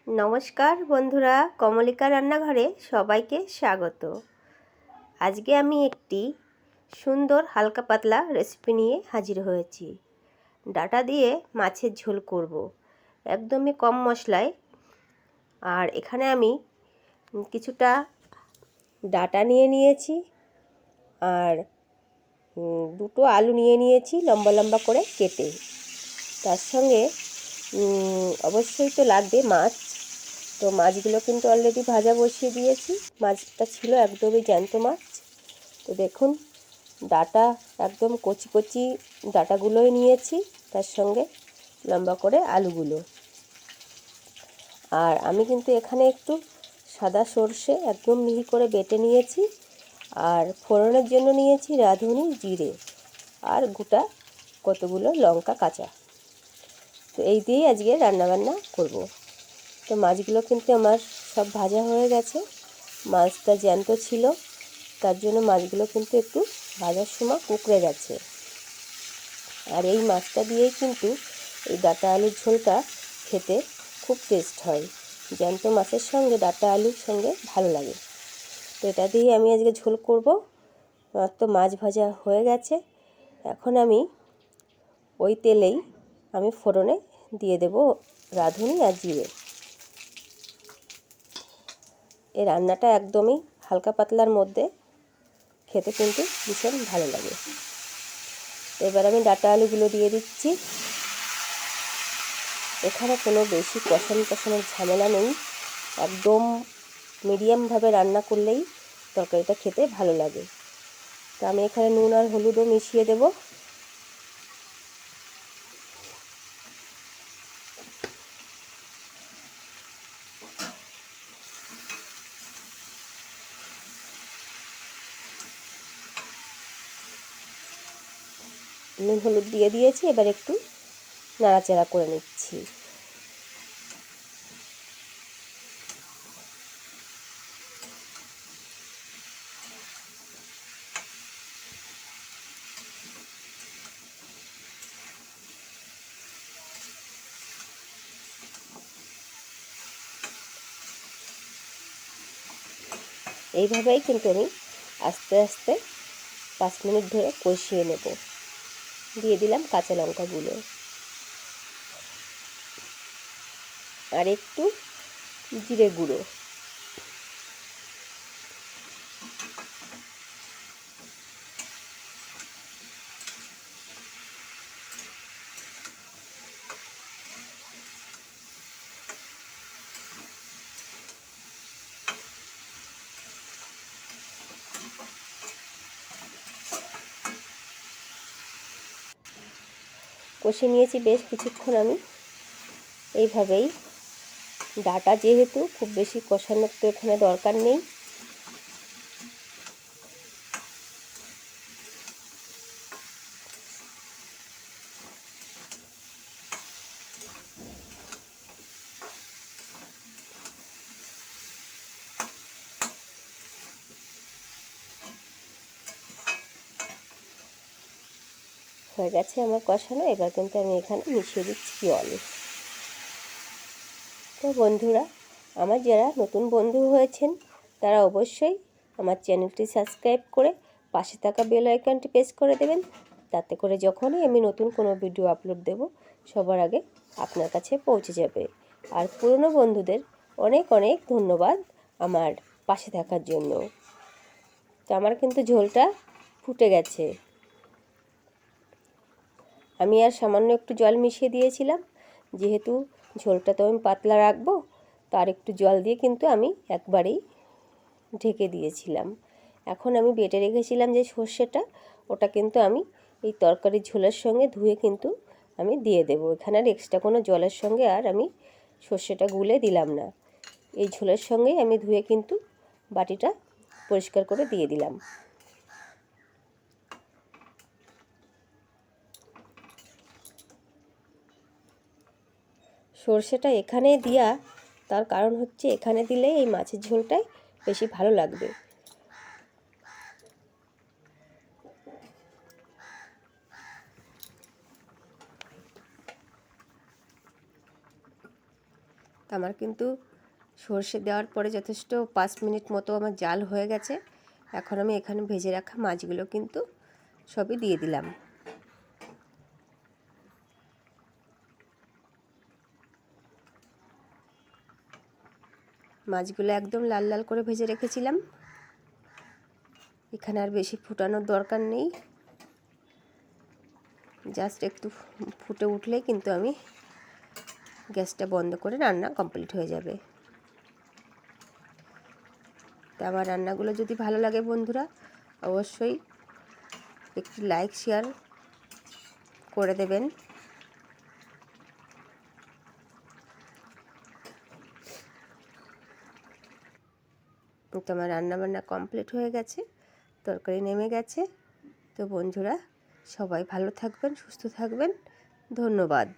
নমস্কার বন্ধুরা, কমলিকা রান্নাঘরে সবাইকে স্বাগত। আজকে আমি একটি সুন্দর হালকা পাতলা রেসিপি নিয়ে হাজির হয়েছি। ডাঁটা দিয়ে মাছের ঝোল করব, একদমই কম মশলায়। আর এখানে আমি কিছুটা ডাঁটা নিয়ে নিয়েছি, আর দুটো আলু নিয়ে নিয়েছি লম্বা লম্বা করে কেটে। তার সঙ্গে অবশ্যই তো লাগবে মাছ। তো মাছগুলো কিন্তু অলরেডি ভাজা বসিয়ে দিয়েছি। মাছটা ছিল একদমই জ্যান্ত মাছ। তো দেখুন, ডাঁটা একদম কচি কচি ডাঁটাগুলোই নিয়েছি, তার সঙ্গে লম্বা করে আলুগুলো। আর আমি কিন্তু এখানে একটু সাদা সর্ষে একদম মিহি করে বেটে নিয়েছি, আর ফোড়নের জন্য নিয়েছি রাঁধুনি জিরে আর গোটা কতগুলো লঙ্কা কাঁচা। তো এই দিয়েই আজকে রান্নাবান্না করব। তো মাছগুলো কিন্তু আমার সব ভাজা হয়ে গেছে। মাছটা জ্যান্ত ছিল, তার জন্য মাছগুলো কিন্তু একটু ভাজার সময় কুকড়ে গেছে। আর এই মাছটা দিয়েই কিন্তু এই ডাঁটা আলুর ঝোলটা খেতে খুব টেস্ট হয়। জ্যান্ত মাছের সঙ্গে ডাঁটা আলুর সঙ্গে ভালো লাগে। তো এটা দিয়েই আমি আজকে ঝোল করব। আমার তো মাছ ভাজা হয়ে গেছে। এখন আমি ওই তেলেই আমি ফোড়নে দিয়ে দেব রাঁধুনি আর জিরে। এই রান্নাটা একদমই হালকা পাতলার মধ্যে খেতে কিন্তু ভীষণ ভালো লাগে। এবার আমি ডাঁটা আলুগুলো দিয়ে দিচ্ছি। এখানে কোনো বেশি কষানোর ঝামেলা নেই, একদম মিডিয়ামভাবে রান্না করলেই তরকারিটা খেতে ভালো লাগে। তো আমি এখানে নুন আর হলুদও মিশিয়ে দেব। নুন হলুদ দিয়ে দিয়েছি, এবার একটু নাড়াচাড়া করে নিচ্ছি। এইভাবেই কিন্তু আমি আস্তে আস্তে 5 মিনিট ধরে কষিয়ে নেব। দিয়ে দিলাম কাঁচা লঙ্কাগুলো আর একটু জিরে গুঁড়ো। কষে নিয়েছি বেশ কিছুক্ষণ আমি। এইভাবেই, ডাঁটা যেহেতু খুব বেশি কষানোর তো এখানে দরকার নেই। হয়ে গেছে আমার কষানো। এবার কিন্তু আমি এখানে মিশিয়ে দিচ্ছি জল। তো বন্ধুরা, আমার যারা নতুন বন্ধু হয়েছেন তারা অবশ্যই আমার চ্যানেলটি সাবস্ক্রাইব করে পাশে থাকা বেল আইকনটি প্রেস করে দেবেন। তাতে করে যখনই আমি নতুন কোনো ভিডিও আপলোড দেব, সবার আগে আপনার কাছে পৌঁছে যাবে। আর পুরনো বন্ধুদের অনেক অনেক ধন্যবাদ আমার পাশে থাকার জন্য। তো আমার কিন্তু ঝোলটা ফুটে গেছে। আমি আর সামান্য একটু জল মিশিয়ে দিয়েছিলাম, যেহেতু ঝোলটা তো আমি পাতলা রাখবো, তার একটু জল দিয়ে কিন্তু আমি একবারেই ঢেকে দিয়েছিলাম। এখন আমি বেটে রেখেছিলাম যে সর্ষেটা, ওটা কিন্তু আমি এই তরকারির ঝোলের সঙ্গে ধুয়ে কিন্তু আমি দিয়ে দেবো। এখানে আর এক্সট্রা কোনো জলের সঙ্গে আর আমি সর্ষেটা গুলে দিলাম না। এই ঝোলের সঙ্গেই আমি ধুয়ে কিন্তু বাটিটা পরিষ্কার করে দিয়ে দিলাম। সর্ষেটা এখানে দেওয়া তার কারণ হচ্ছে, এখানে দিলে এই মাছের ঝোলটাই বেশি ভালো লাগবে। তো আমার কিন্তু সর্ষে দেওয়ার পরে যথেষ্ট 5 মিনিট মতো আমার জাল হয়ে গেছে। এখন আমি এখানে ভেজে রাখা মাছগুলো কিন্তু সবই দিয়ে দিলাম। মাছগুলো একদম লাল লাল করে ভেজে রেখেছিলাম। এখানে আর বেশি ফুটানোর দরকার নেই, জাস্ট একটু ফুটে উঠলেই কিন্তু আমি গ্যাসটা বন্ধ করে রান্না কমপ্লিট হয়ে যাবে। তো আমার রান্নাগুলো যদি ভালো লাগে বন্ধুরা, অবশ্যই একটু লাইক শেয়ার করে দেবেন। তো আমার রান্নাবান্না কমপ্লিট হয়ে গেছে, তরকারি নেমে গেছে। তো বন্ধুরা সবাই ভালো থাকবেন, সুস্থ থাকবেন। ধন্যবাদ।